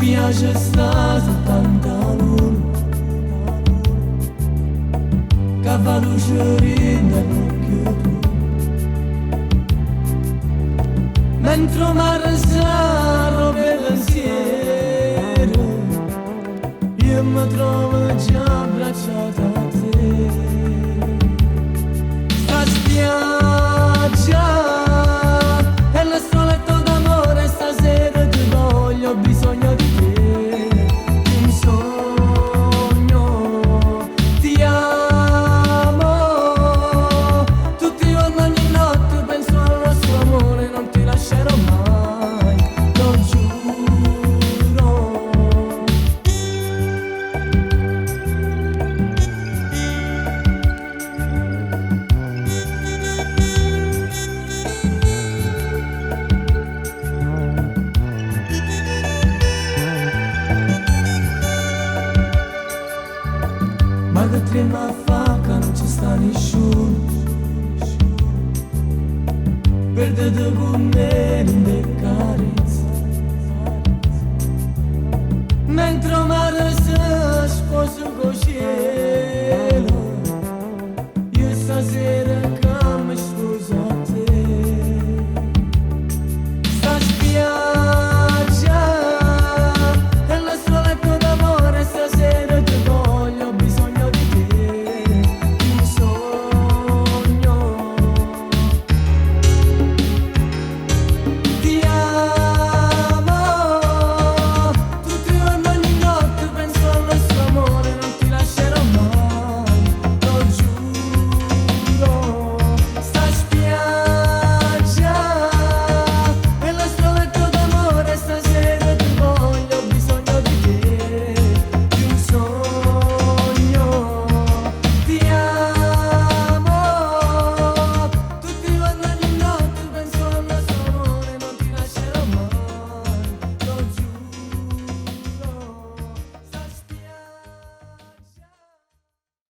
spiaggia sta pantaloni, cavallo sciorina l'occhio tu, mentre mare sarò per pensiero, io mi trovo già abbracciata a te. Sta spiaggia è il nostro letto d'amore, stasera ti voglio, ho bisogno di te, un sogno, ti amo, tutti i giorni, ogni notte penso al nostro amore, non ti lascerò mai, lo giuro. Ma che trema fa che non ci sta nessuno, perdete con me le carezze, mentre mare si sposa con